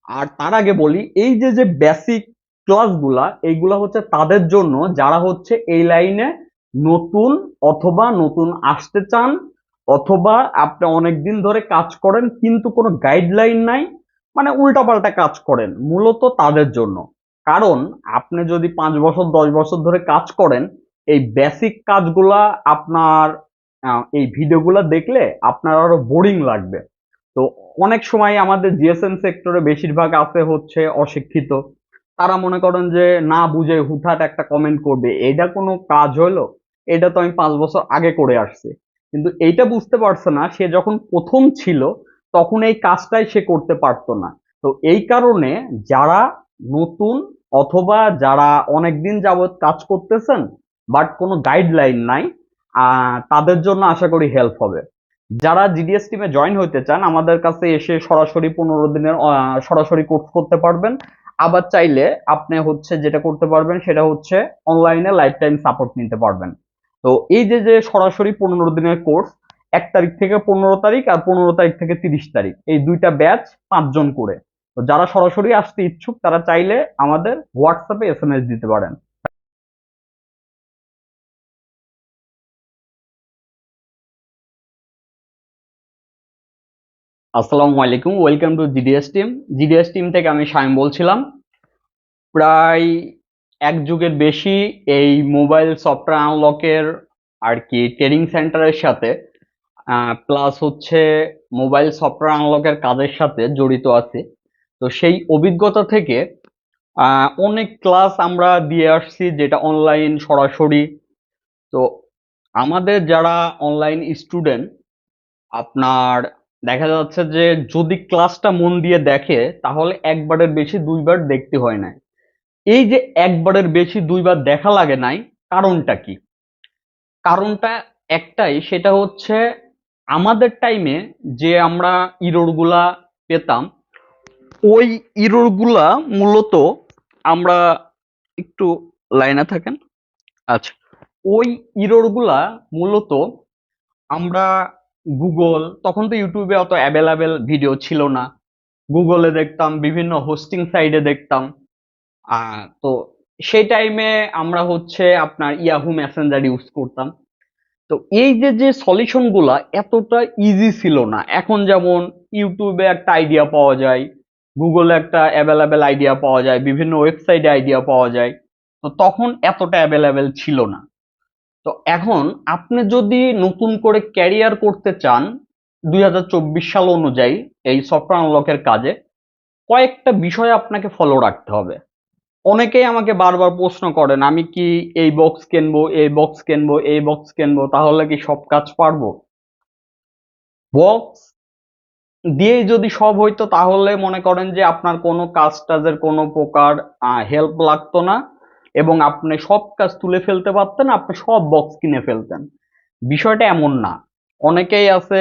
আর তার আগে বলি, এই যে যে বেসিক ক্লাসগুলা, এইগুলা হচ্ছে তাদের জন্য যারা হচ্ছে এই লাইনে নতুন, অথবা নতুন আসতে চান, অথবা আপনি অনেকদিন ধরে কাজ করেন কিন্তু কোনো গাইডলাইন নাই, মানে উল্টাপাল্টা কাজ করেন, মূলত তাদের জন্য। কারণ আপনি যদি 5 বছর 10 বছর ধরে কাজ করেন, এই বেসিক কাজগুলা আপনার এই ভিডিওগুলা দেখলে আপনার আরো বোরিং লাগবে। তো অনেক সময় আমাদের জিএসএম সেক্টরে বেশিরভাগ আছে হচ্ছে অশিক্ষিত। তারা মনে করেন যে না বুঝে হুটহাট একটা কমেন্ট করবে, এটা কোনো কাজ হলো? এটা তো আমি 5 বছর আগে করে আসছি। কিন্তু এইটা বুঝতে পারছে না, সে যখন প্রথম ছিল তখন এই কাজটাই সে করতে পারতো না। তো এই কারণে যারা নতুন, অথবা যারা অনেকদিন যাবৎ কাজ করতেছেন বাট কোনো গাইডলাইন নাই, তাদের জন্য আশা করি হেল্প হবে। যারা জিডিএস টিমে জয়েন হইতে চান, আমাদের কাছে এসে সরাসরি 15 দিনের সরাসরি কোর্স করতে পারবেন। আবার চাইলে আপনি হচ্ছে যেটা করতে পারবেন সেটা হচ্ছে অনলাইনে লাইফ টাইম সাপোর্ট নিতে পারবেন। তো এই যে যে সরাসরি 15 দিনের কোর্স, 1 তারিখ থেকে 15 তারিখ, আর 15 তারিখ থেকে 30 তারিখ, এই দুইটা ব্যাচ 5 জন করে। তো যারা সরাসরি আসতে ইচ্ছুক তারা চাইলে আমাদের হোয়াটসঅ্যাপে এসএমএস দিতে পারেন। আসসালামু আলাইকুম, welcome to GDS team. GDS team থেকে আমি শামিম বলছিলাম। প্রায় এক যুগের বেশি এই মোবাইল সফটওয়্যার আনলকের আর কি ট্রেনিং সেন্টারের সাথে, প্লাস হচ্ছে মোবাইল সফটওয়্যার আনলকের কাজের সাথে জড়িত আছি। তো সেই অভিজ্ঞতা থেকে অনেক ক্লাস আমরা দিয়ে আসছি, যেটা অনলাইন, সরাসরি। তো আমাদের যারা অনলাইন স্টুডেন্ট, আপনার দেখা যাচ্ছে যে যদি ক্লাসটা মন দিয়ে দেখে তাহলে একবারের বেশি দুইবার দেখতে হয় না। এই যে একবারের বেশি দুইবার দেখা লাগে নাই, কারণটা কি? কারণটা একটাই, সেটা হচ্ছে আমাদের টাইমে যে আমরা ইরর গুলা পেতাম, ওই ইরর গুলা মূলত আমরা, একটু লাইনে থাকেন। আচ্ছা, ওই ইরর গুলা মূলত আমরা গুগল, তখন তো ইউটিউবে অত অ্যাভেলেবেল ভিডিও ছিল না, গুগলে দেখতাম, বিভিন্ন হোস্টিং সাইটে দেখতাম। তো সেই টাইমে আমরা হচ্ছে আপনার ইয়াহু মেসেঞ্জার ইউজ করতাম। তো এই যে যে সলিউশন গুলা এতটা ইজি ছিল না। এখন যেমন ইউটিউবে একটা আইডিয়া পাওয়া যায়, গুগলে একটা অ্যাভেলেবেল আইডিয়া পাওয়া যায়, বিভিন্ন ওয়েবসাইটে আইডিয়া পাওয়া যায়। তো তখন এতটা অ্যাভেলেবেল ছিল না। তো এখন আপনি যদি নতুন করে ক্যারিয়ার করতে চান 2024 সাল অনুযায়ী এই সফটওয়্যার আনলকের কাজে, কয়েকটা বিষয় আপনাকে ফলো রাখতে হবে। অনেকেই আমাকে বারবার প্রশ্ন করেন, আমি কি এই বক্স কিনবো, এই বক্স কিনবো, এই বক্স কিনবো, তাহলে কি সব কাজ পারবো? বক্স দিয়েই যদি সব হইতো তাহলে মনে করেন যে আপনার কোনো কাজ টাজের কোনো প্রকার হেল্প লাগতো না, এবং আপনি সব কাজ তুলে ফেলতে পারতেন, আপনি সব বক্স কিনে ফেলতেন। বিষয়টা এমন না। অনেকেই আছে,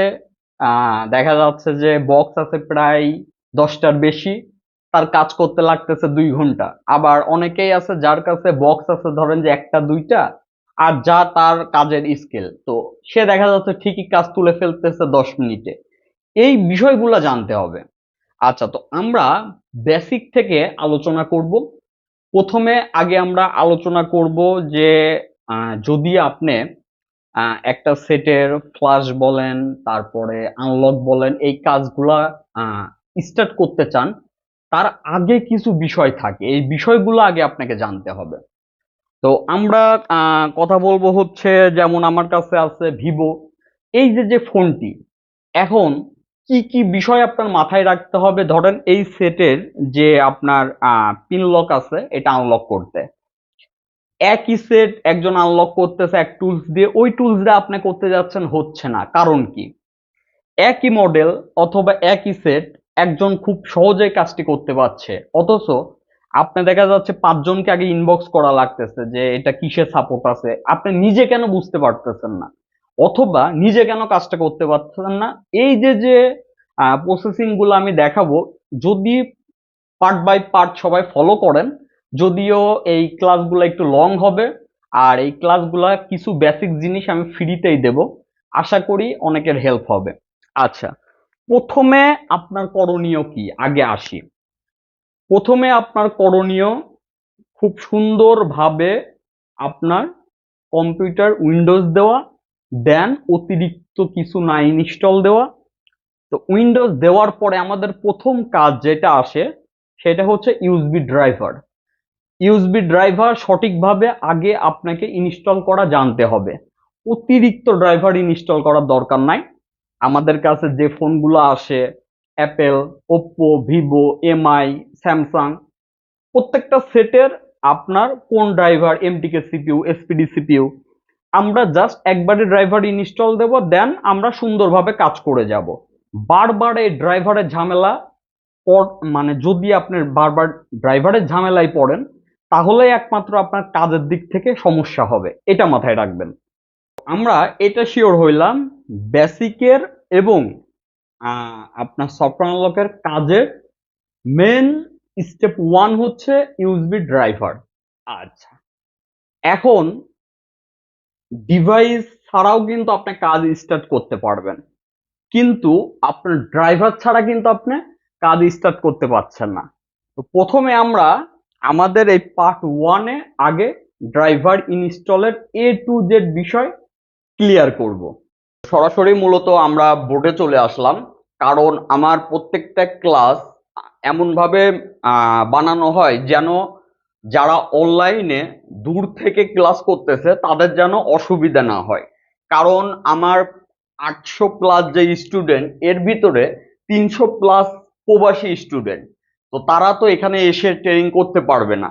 দেখা যাচ্ছে যে বক্স আছে প্রায় 10টার বেশি, তার কাজ করতে লাগতেছে 2 ঘন্টা। আবার অনেকেই আছে যার কাছে বক্স আছে ধরেন যে একটা দুইটা, আর যা তার কাজের স্কিল, তো সে দেখা যাচ্ছে ঠিকই কাজ তুলে ফেলতেছে 10 মিনিটে। এই বিষয়গুলো জানতে হবে। আচ্ছা, তো আমরা বেসিক থেকে আলোচনা করব। প্রথমে আগে আমরা আলোচনা করব যে যদি আপনি একটা সেটের ফ্লাশ বলেন, তারপরে আনলক বলেন, এই কাজগুলা স্টার্ট করতে চান, তার আগে কিছু বিষয় থাকে, এই বিষয়গুলো আগে আপনাকে জানতে হবে। তো আমরা কথা বলবো হচ্ছে, যেমন আমার কাছে আছে ভিভো। এই যে যে ফোনটি, এখন কি কি বিষয় আপনার মাথায় রাখতে হবে? ধরেন এই সেটের যে আপনার পিন লক আছে, এটা আনলক করতে একই সেট একজন আনলক করতেছে এক টুলস দিয়ে, ওই টুলস দিয়ে আপনি করতে যাচ্ছেন, হচ্ছে না। কারণ কি? একই মডেল অথবা একই সেট একজন খুব সহজেই কাজটি করতে পারছে, অথচ আপনি দেখা যাচ্ছে 5 জনকে আগে ইনবক্স করা লাগতেছে যে এটা কিসের সাপোর্ট আছে, আপনি নিজে কেন বুঝতে পারতেছেন না, অথবা নিজে কেন কাজটা করতে পারছেন না। এই যে যে প্রসেসিং গুলো আমি দেখাবো, যদি পার্ট বাই পার্ট সবাই ফলো করেন, যদিও এই ক্লাসগুলো একটু লং হবে, আর এই ক্লাসগুলা কিছু বেসিক জিনিস আমি ফ্রিতেই দেব, আশা করি অনেকের হেল্প হবে। আচ্ছা, প্রথমে আপনার করণীয় কি আগে আসি। প্রথমে আপনার করণীয় খুব সুন্দরভাবে আপনার কম্পিউটার উইন্ডোজ দেওয়া, দেন অতিরিক্ত কিছু না ইনস্টল দেওয়া। তো উইন্ডোজ দেওয়ার পরে আমাদের প্রথম কাজ যেটা আসে সেটা হচ্ছে ইউএসবি ড্রাইভার। ইউএসবি ড্রাইভার সঠিকভাবে আগে আপনাকে ইনস্টল করা জানতে হবে। অতিরিক্ত ড্রাইভার ইনস্টল করার দরকার নাই। আমাদের কাছে যে ফোনগুলো আসে Apple, Oppo, Vivo, MI, Samsung, প্রত্যেকটা সেটের আপনার কোন driver, MTK CPU, SPD CPU, আমরা জাস্ট একবারে ড্রাইভার ইনস্টল দেব, দেন আমরা সুন্দরভাবে কাজ করে যাব। বারবার এই ড্রাইভারের ঝামেলা মানে যদি আপনি বারবার ড্রাইভারের ঝামেলায় পড়েন তাহলে একমাত্র আপনার কাজের দিক থেকে সমস্যা হবে, এটা মাথায় রাখবেন। আমরা এটা শিওর হইলাম বেসিকের এবং আপনার সফটওয়্যার আনলকের কাজের মেন স্টেপ ওয়ান হচ্ছে ইউএসবি ড্রাইভার। আচ্ছা, এখন ডিভাইস ছাড়াও কিন্তু আপনি কাজ স্টার্ট করতে পারবেন, কিন্তু আপনার ড্রাইভার ছাড়া কিন্তু আপনি কাজ স্টার্ট করতে পারছেন না। তো প্রথমে আমরা আমাদের এই পার্ট ওয়ানে আগে ড্রাইভার ইনস্টলের এ টু জেড বিষয় ক্লিয়ার করব। সরাসরি মূলত আমরা বোর্ডে চলে আসলাম, কারণ আমার প্রত্যেকটা ক্লাস এমনভাবে বানানো হয় যেন যারা অনলাইনে দূর থেকে ক্লাস করতেছে তাদের যেন অসুবিধা না হয়। কারণ আমার 800+ যে স্টুডেন্ট, এর ভিতরে 300+ প্রবাসী স্টুডেন্ট। তো তারা তো এখানে এসে ট্রেনিং করতে পারবে না।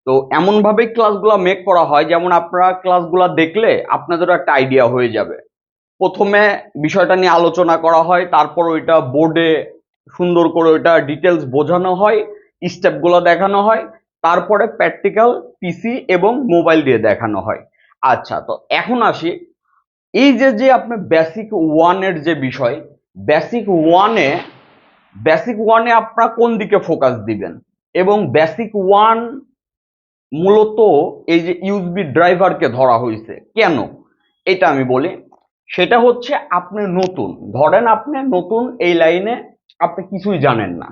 তো এমনভাবে ক্লাসগুলো মেক করা হয় যেমন আপনারা ক্লাসগুলো দেখলে আপনাদেরও একটা আইডিয়া হয়ে যাবে। প্রথমে বিষয়টা নিয়ে আলোচনা করা হয়, তারপর ওইটা বোর্ডে সুন্দর করে ওইটা ডিটেলস বোঝানো হয়, স্টেপগুলো দেখানো হয়, তারপরে প্র্যাকটিক্যাল পিসি এবং মোবাইল দিয়ে দেখানো হয়। আচ্ছা, তো এখন আসি এই যে আপনি বেসিক ওয়ানের যে বিষয়, বেসিক ওয়ানে আপনারা কোন দিকে ফোকাস দিবেন, এবং বেসিক ওয়ান মূলত এই যে ইউএসবি ড্রাইভারকে ধরা হয়েছে কেন, এটা আমি বলি। সেটা হচ্ছে আপনি নতুন, ধরেন আপনি নতুন এই লাইনে, আপনি কিছুই জানেন না।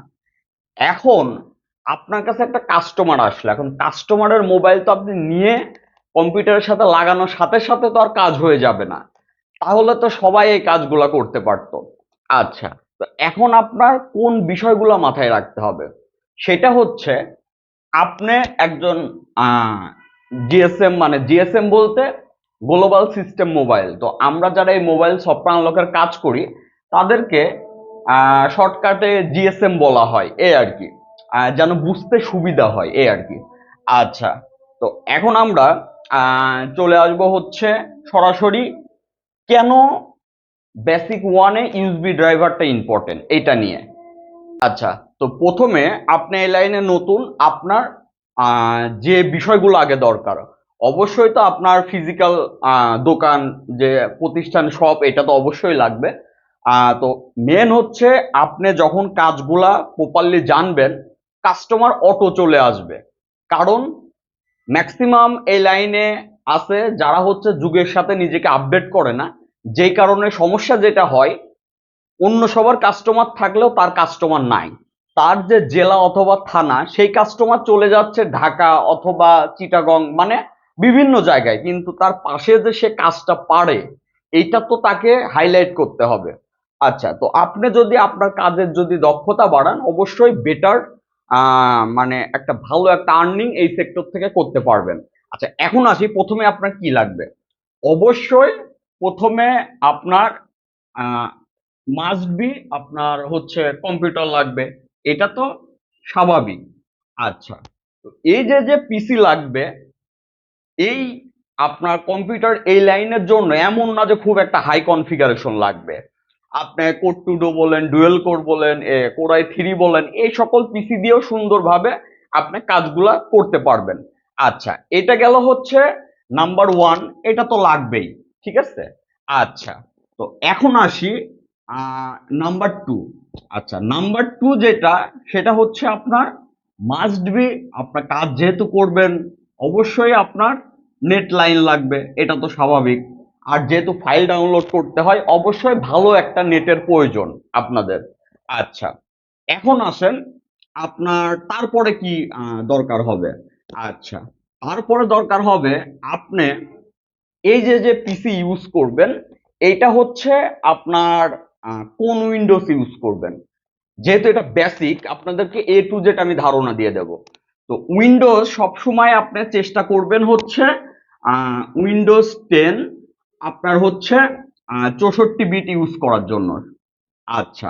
এখন আপনার কাছে একটা কাস্টমার আসলে, এখন কাস্টমারের মোবাইল তো আপনি নিয়ে কম্পিউটারের সাথে লাগানোর সাথে সাথে তো আর কাজ হয়ে যাবে না, তাহলে তো সবাই এই কাজগুলো করতে পারতো। আচ্ছা, তো এখন আপনার কোন বিষয়গুলো মাথায় রাখতে হবে, সেটা হচ্ছে আপনি একজন জিএসএম, মানে জিএসএম বলতে গ্লোবাল সিস্টেম মোবাইল। তো আমরা যারা এই মোবাইল সফটওয়্যার আনলকের কাজ করি তাদেরকে শর্টকাটে জিএসএম বলা হয়, এই আর কি, যেন বুঝতে সুবিধা হয়, এই আর কি। আচ্ছা, তো এখন আমরা চলে আসবো হচ্ছে সরাসরি কেন বেসিক ওয়ানে ইউএসবি ড্রাইভারটা ইম্পর্টেন্ট এটা নিয়ে। আচ্ছা, তো প্রথমে আপনি এই লাইনে নতুন, আপনার যে বিষয়গুলো আগে দরকার, অবশ্যই তো আপনার ফিজিক্যাল দোকান, যে প্রতিষ্ঠান, শপ, এটা তো অবশ্যই লাগবে। তো মেন হচ্ছে আপনি যখন কাজগুলা প্রপারলি জানবেন, কাস্টমার অটো চলে আসবে। কারণ ম্যাক্সিমাম এই লাইনে আছে যারা হচ্ছে যুগের সাথে নিজেকে আপডেট করে না, যেই কারণে সমস্যা যেটা হয়, অন্য সবার কাস্টমার থাকলেও তার কাস্টমার নাই। তার যে জেলা অথবা থানা, সেই কাস্টমার চলে যাচ্ছে ঢাকা অথবা চিটাগং, মানে বিভিন্ন জায়গায়, কিন্তু তার পাশে যে সে কাজটা পারে এইটা তো তাকে হাইলাইট করতে হবে। আচ্ছা, তো আপনি যদি আপনার কাজের যদি দক্ষতা বাড়ান, অবশ্যই বেটার মানে একটা ভালো একটা আর্নিং এই সেক্টর থেকে করতে পারবেন। আচ্ছা, এখন আসি প্রথমে আপনার কি লাগবে। অবশ্যই প্রথমে আপনার মাস্ট বি আপনার হচ্ছে কম্পিউটার লাগবে, এটা তো স্বাভাবিক। আচ্ছা, তো এই যে পিসি লাগবে, এই আপনার কম্পিউটার এই লাইনের জন্য এমন না যে খুব একটা হাই কনফিগারেশন লাগবে। আপনি কোর 2 বলেন, ডুয়েল কোর বলেন, কোর i3 বলেন, এই সকল পিসি দিয়েও সুন্দরভাবে আপনি কাজগুলা করতে পারবেন। আচ্ছা, এটা গেল হচ্ছে নাম্বার ওয়ান, এটা তো লাগবেই, ঠিক আছে। আচ্ছা, তো এখন আসি নাম্বার টু। আচ্ছা, নাম্বার টু যেটা, সেটা হচ্ছে আপনার মাস্ট বি, আপনার কাজ যেহেতু করবেন অবশ্যই আপনার নেট লাইন লাগবে, এটা তো স্বাভাবিক। আর যেহেতু ফাইল ডাউনলোড করতে হয়, অবশ্যই ভালো একটা নেটের প্রয়োজন আপনাদের। আচ্ছা, এখন আসেন আপনার তারপরে কি দরকার হবে? আচ্ছা, তারপরে দরকার হবে আপনি এই যে যে পিসি ইউজ করবেন, এইটা হচ্ছে আপনার কোন উইন্ডোজ ইউজ করবেন। যেহেতু এটা বেসিক, আপনাদেরকে এ টু জেড আমি ধারণা দিয়ে দেব। তো উইন্ডোজ সবসময় আপনি চেষ্টা করবেন হচ্ছে উইন্ডোজ 10 আপনার হচ্ছে 64 বিট ইউজ করার জন্য। আচ্ছা,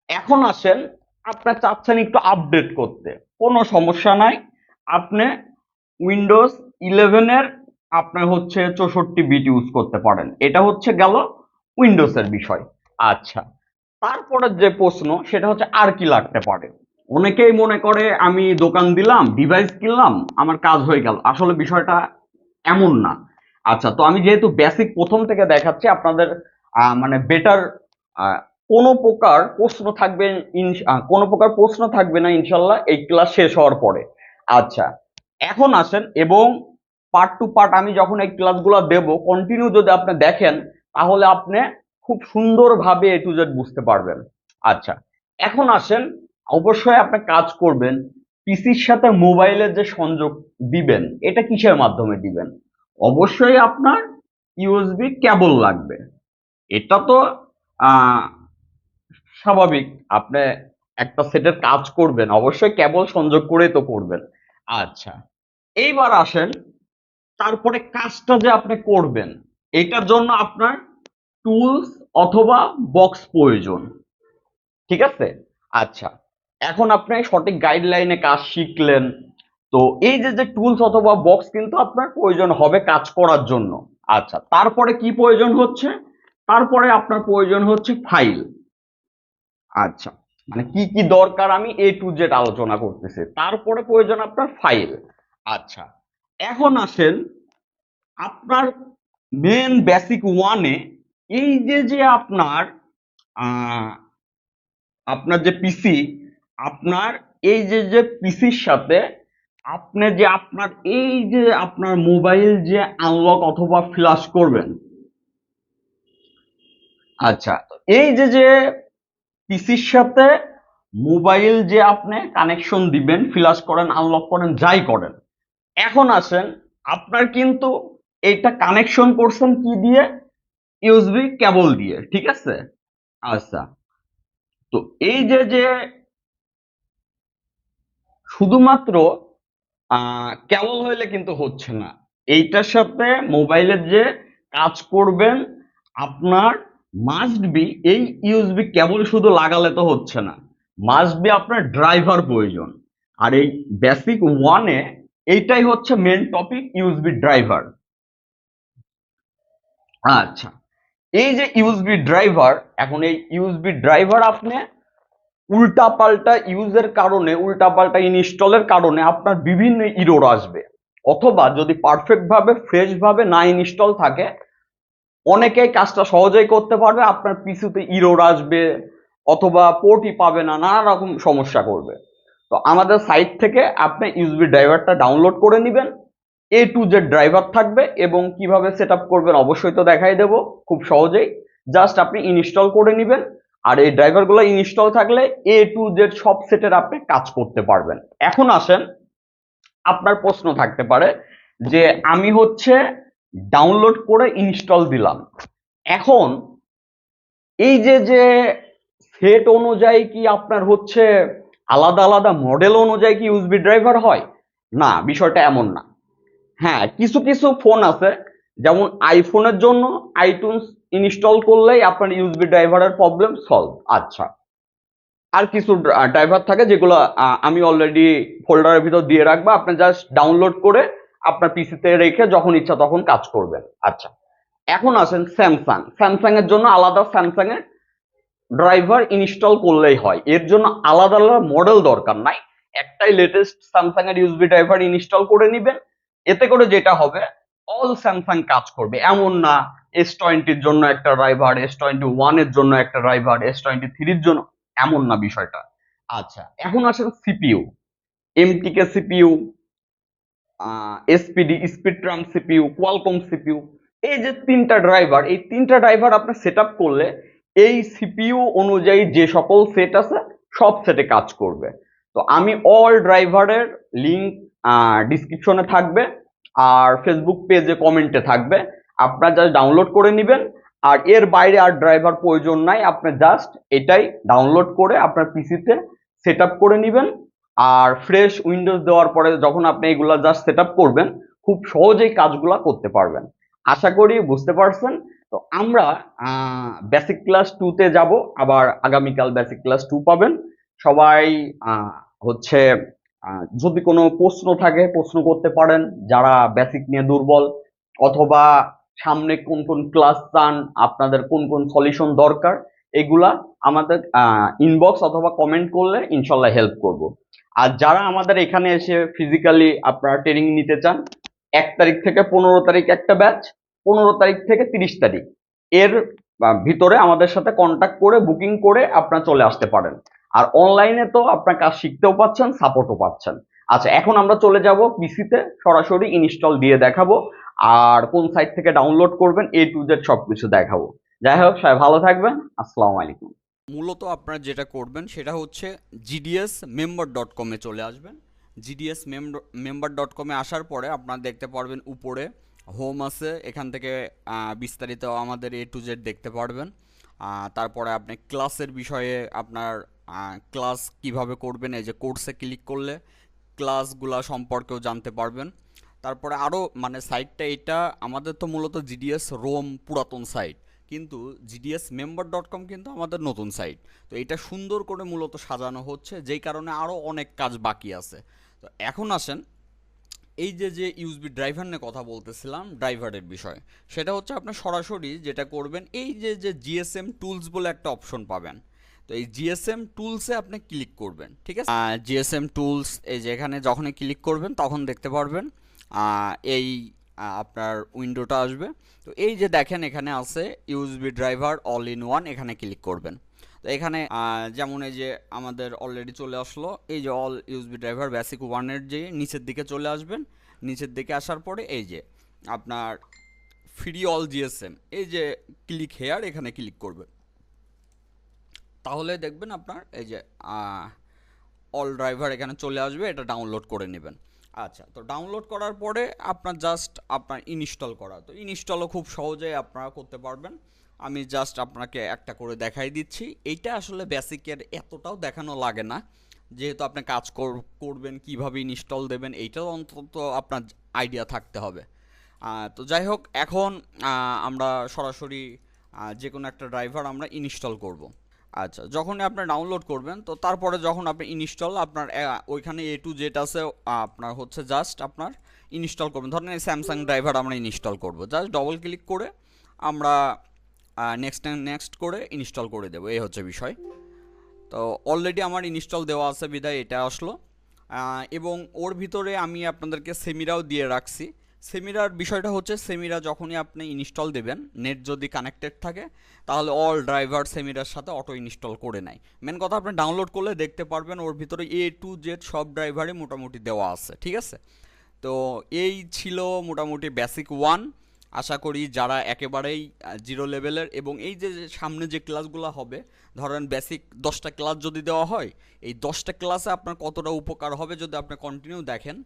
এখন আসেন, আপনার চাচ্ছেন একটু আপডেট করতে, কোনো সমস্যা নাই। আপনি উইন্ডোজ 11 এর আপনার হচ্ছে 64 বিট ইউজ করতে পারেন। এটা হচ্ছে গেল উইন্ডোজের বিষয়। আচ্ছা, তারপরে যে প্রশ্ন সেটা হচ্ছে আর কি লাগতে পারে। অনেকেই মনে করে আমি দোকান দিলাম, ডিভাইস কিনলাম, আমার কাজ হয়ে গেল। আসলে বিষয়টা এমন না। আচ্ছা, তো আমি যেহেতু বেসিক প্রথম থেকে দেখাচ্ছি আপনাদের, মানে বেটার কোনো প্রকার প্রশ্ন থাকবে, কোনো প্রকার প্রশ্ন থাকবে না ইনশাল্লাহ এই ক্লাস শেষ হওয়ার পরে। আচ্ছা, এখন আসেন, এবং পার্ট টু পার্ট আমি যখন এই ক্লাসগুলো দেব কন্টিনিউ যদি আপনি দেখেন, তাহলে আপনি খুব সুন্দরভাবে এ টু জেড বুঝতে পারবেন। আচ্ছা, এখন আসেন, অবশ্যই আপনি কাজ করবেন পিসির সাথে মোবাইলের যে সংযোগ দিবেন, এটা কিসের মাধ্যমে দিবেন? অবশ্যই আপনার ইউএসবি কেবল লাগবে। এটা তো আহ স্বাভাবিক। আপনি একটা সেটের কাজ করবেন, অবশ্যই কেবল সংযোগ করেই তো করবেন। আচ্ছা, এইবার আসেন, তারপরে কাজটা যে আপনি করবেন, এটার জন্য আপনার টুলস অথবা বক্স প্রয়োজন। ঠিক আছে? আচ্ছা, এখন আপনি সঠিক গাইডলাইনে কাজ শিখলেন। তো এই যে যে টুলস অথবা বক্স কিন্তু আপনার প্রয়োজন হবে কাজ করার জন্য। আচ্ছা, তারপরে কি প্রয়োজন হচ্ছে? তারপরে আপনার প্রয়োজন হচ্ছে ফাইল। আচ্ছা, মানে কি কি দরকার আমি এ টু জেড আলোচনা করতেছি। তারপরে প্রয়োজন আপনার ফাইল। আচ্ছা, এখন আসেন আপনার মেন বেসিক ওয়ানে, এই যে যে আপনার আহ, আপনার যে পিসি, আপনার এই যে যে পিসির সাথে আপনি যে আপনার এই যে আপনার মোবাইল যে আনলক অথবা ফ্ল্যাশ করবেন। আচ্ছা, এই যে যে পিসির সাথে মোবাইল যে আপনি কানেকশন দিবেন, ফ্ল্যাশ করেন, আনলক করেন, যাই করেন, এখন আসেন, আপনার কিন্তু এটা কানেকশন করছেন কি দিয়ে? ইউএসবি কেবল দিয়ে, ঠিক আছে? আচ্ছা, তো এই যে যে শুধুমাত্র কেবল হইলে কিন্তু হচ্ছে না। এইটার সাথে মোবাইলের যে কাজ করবেন, আপনার মাস্ট বি এই ইউএসবি কেবল শুধু লাগালে তো হচ্ছে না, মাস্ট বি আপনার ড্রাইভার প্রয়োজন। আর এই বেসিক ওয়ানে এইটাই হচ্ছে মেন টপিক, ইউএসবি ড্রাইভার। আচ্ছা, এই যে ইউএসবি ড্রাইভার, এখন এই ইউএসবি ড্রাইভার আপনি উল্টাপাল্টা ইউজের কারণে, উল্টাপাল্টা ইনস্টলের কারণে আপনার বিভিন্ন ইরোর আসবে। অথবা যদি পারফেক্ট ভাবে ফ্রেশ ভাবে না ইনস্টল থাকে, অনেকেই কাজটা সহজেই করতে পারবে, আপনার পিসিতে ইরোর আসবে, অথবা পোর্টই পাবে না, নানা রকম সমস্যা করবে। তো আমাদের সাইট থেকে আপনি ইউএসবি ড্রাইভারটা ডাউনলোড করে নেবেন। এ টু জেড ড্রাইভার থাকবে, এবং কিভাবে সেট আপ করবেন অবশ্যই তো দেখাই দেব খুব সহজেই। জাস্ট আপনি ইনস্টল করে নেবেন, আর এই ড্রাইভারগুলো ইনস্টল থাকলে এ টু জেড সব সেটের আপনি কাজ করতে পারবেন। এখন আসেন, আপনার প্রশ্ন থাকতে পারে যে আমি হচ্ছে ডাউনলোড করে ইনস্টল দিলাম, এখন এই যে যে সেট অনুযায়ী কি আপনার হচ্ছে আলাদা আলাদা মডেল অনুযায়ী কি ইউএসবি ড্রাইভার হয়? না, বিষয়টা এমন না। হ্যাঁ, কিছু কিছু ফোন আছে, যেমন আইফোনের জন্য আইটুনস ইনস্টল করলেই আপনার ইউএসবি ড্রাইভারের প্রবলেম সলভ। আচ্ছা, আর কিছু ড্রাইভার থাকে যেগুলো আমি অলরেডি ফোল্ডারের ভিতর দিয়ে রাখবো, আপনি জাস্ট ডাউনলোড করে আপনার পিসিতে রেখে যখন ইচ্ছা তখন কাজ করবেন। আচ্ছা, এখন আসেন স্যামসাং। স্যামসাং এর জন্য আলাদা স্যামসাং এর ড্রাইভার ইনস্টল করলেই হয়, এর জন্য আলাদা আলাদা মডেল দরকার নাই। একটাই লেটেস্ট স্যামসাং এর ইউএসবি ড্রাইভার ইনস্টল করে নিবেন। এতে করে যেটা হবে, অল স্যামসাং কাজ করবে। এমন না S20 এর জন্য একটা ড্রাইভার, S21 এর জন্য একটা ড্রাইভার, S23 এর জন্য, এমন না বিষয়টা। আচ্ছা, এখন আসেন CPU, MTK CPU, SPD Spreadtrum CPU, Qualcomm CPU, এই যে তিনটা ড্রাইভার, এই তিনটা ড্রাইভার আপনি সেট আপ করলে এই সিপিইউ অনুযায়ী যে সকল সেট আছে সব সেটে কাজ করবে। তো আমি অল ড্রাইভারের লিঙ্ক ডিসক্রিপশনে থাকবে আর ফেসবুক পেজে কমেন্টে থাকবে, আপনারা জাস্ট ডাউনলোড করে নেবেন। আর এর বাইরে আর ড্রাইভার প্রয়োজন নাই, আপনি জাস্ট এটাই ডাউনলোড করে আপনার পিসিতে সেট আপ করে নেবেন। আর ফ্রেশ উইন্ডোজ দেওয়ার পরে যখন আপনি এগুলা জাস্ট সেট আপ করবেন, খুব সহজেই কাজগুলা করতে পারবেন। আশা করি বুঝতে পারছেন। তো আমরা বেসিক ক্লাস 2-তে যাব, আবার আগামীকাল বেসিক ক্লাস 2 পাবেন সবাই। হচ্ছে যদি কোনো প্রশ্ন থাকে প্রশ্ন করতে পারেন, যারা বেসিক নিয়ে দুর্বল, অথবা সামনে কোন কোন ক্লাস চান, আপনাদের কোন কোন সলিউশন দরকার, এগুলা আমাদের ইনবক্স অথবা কমেন্ট করলে ইনশাল্লাহ হেল্প করব। আর যারা আমাদের এখানে এসে ফিজিক্যালি আপনারা ট্রেনিং নিতে চান, 1 তারিখ থেকে 15 তারিখ একটা ব্যাচ, 15 তারিখ থেকে 30 তারিখ এর ভিতরে আমাদের সাথে কন্ট্যাক্ট করে বুকিং করে আপনারা চলে আসতে পারেন। আর অনলাইনে তো আপনার কাজ শিখতেও পাচ্ছেন, সাপোর্টও পাচ্ছেন। আচ্ছা, এখন আমরা চলে যাব পিসিতে, সরাসরি ইনস্টল দিয়ে দেখাবো, আর কোন সাইট থেকে ডাউনলোড করবেন A to Z সবকিছু দেখাবো। যাই হোক, সবাই ভালো থাকবেন। আসসালামু আলাইকুম। মূলত আপনারা যেটা করবেন সেটা হচ্ছে gdsmember.com-এ চলে আসবেন। gdsmember.com-এ আসার পরে আপনারা দেখতে পারবেন উপরে হোম আছে, এখান থেকে বিস্তারিত আমাদের A to Z দেখতে পারবেন। তারপরে আপনি ক্লাসের বিষয়ে আপনার ক্লাস কিভাবে করবেন, এই যে কোর্সে ক্লিক করলে ক্লাসগুলা সম্পর্কেও জানতে পারবেন। তারপরে আরও মানে সাইটটা এটা আমাদের তো মূলত জিডিএস রোম পুরাতন সাইট, কিন্তু gdsmember.com কিন্তু আমাদের নতুন সাইট। তো এটা সুন্দর করে মূলত সাজানো হচ্ছে, যেই কারণে আরও অনেক কাজ বাকি আছে। তো এখন আসেন এই যে ইউএসবি ড্রাইভার নিয়ে কথা বলতেছিলাম, ড্রাইভারের বিষয়, সেটা হচ্ছে আপনি সরাসরি যেটা করবেন, এই যে জিএসএম টুলস বলে একটা অপশন পাবেন। তো এই জিএসএম টুলসে আপনি ক্লিক করবেন, ঠিক আছে? জিএসএম টুলস, এই যে এখানে যখনই ক্লিক করবেন তখন দেখতে পারবেন এই আপনার উইন্ডোটা আসবে। তো এই যে দেখেন এখানে আছে USB driver all in one, এখানে ক্লিক করবেন। তো এখানে যেমন এই যে আমাদের অলরেডি চলে আসলো এই যে অল ইউএসবি ড্রাইভার বেসিক ওয়ানের, যে নিচের দিকে চলে আসবেন। নিচের দিকে আসার পরে এই যে আপনার ফ্রি অল জিএসএম, এই যে ক্লিক হেয়ার, এখানে ক্লিক করবেন। তাহলে দেখবেন আপনার এই যে অল ড্রাইভার এখানে চলে আসবে, এটা ডাউনলোড করে নেবেন। আচ্ছা, তো ডাউনলোড করার পরে আপনার জাস্ট আপনার ইনস্টল করা, তো ইনস্টলও খুব সহজেই আপনারা করতে পারবেন। আমি জাস্ট আপনাকে একটা করে দেখাই দিচ্ছি। এইটা আসলে বেসিকের এতটাও দেখানো লাগে না, যেহেতু আপনি কাজ করবেন কিভাবে ইনস্টল দেবেন এইটাও অন্তত আপনার আইডিয়া থাকতে হবে। তো যাই হোক, এখন আমরা সরাসরি যে কোনো একটা ড্রাইভার আমরা ইনস্টল করব। আচ্ছা, যখনই আপনি ডাউনলোড করবেন, তো তারপরে যখন আপনি ইনস্টল আপনার ওইখানে A to Z আছে, আপনার হচ্ছে জাস্ট আপনার ইনস্টল করবেন। ধরেন এই স্যামসাং ড্রাইভার আমরা ইনস্টল করব, জাস্ট ডবল ক্লিক করে আমরা নেক্সট করে ইনস্টল করে দেবো, এই হচ্ছে বিষয়। তো অলরেডি আমার ইনস্টল দেওয়া আছে বিদায় এটা আসলো। এবং ওর ভিতরে আমি আপনাদেরকে সেমিরাও দিয়ে রাখছি। সেমিরার বিষয়টা হচ্ছে, সেমিরা যখনই আপনি ইনস্টল দেবেন, নেট যদি কানেক্টেড থাকে তাহলে অল ড্রাইভার সেমিরার সাথে অটো ইনস্টল করে নেয়। মেন কথা, আপনি ডাউনলোড করলে দেখতে পারবেন ওর ভিতরে A to Z সব ড্রাইভারই মোটামুটি দেওয়া আছে, ঠিক আছে? তো এই ছিল মোটামুটি বেসিক ওয়ান। আশা করি যারা একেবারেই জিরো লেভেলের, এবং এই যে সামনে যে ক্লাসগুলো হবে, ধরেন বেসিক 10টা ক্লাস যদি দেওয়া হয়, এই 10টা ক্লাসে আপনার কতটা উপকার হবে যদি আপনি কন্টিনিউ দেখেন,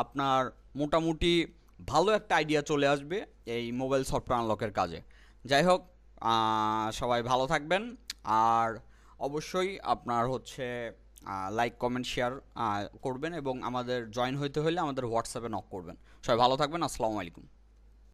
আপনার মোটামুটি ভালো একটা আইডিয়া চলে আসবে এই মোবাইল সফটওয়্যার আনলকের কাজে। যাই হোক, সবাই ভালো থাকবেন। আর অবশ্যই আপনার হচ্ছে লাইক কমেন্ট শেয়ার করবেন, এবং আমাদের জয়েন হইতে হলে আমাদের হোয়াটসঅ্যাপে নক করবেন। সবাই ভালো থাকবেন। আসসালামু আলাইকুম।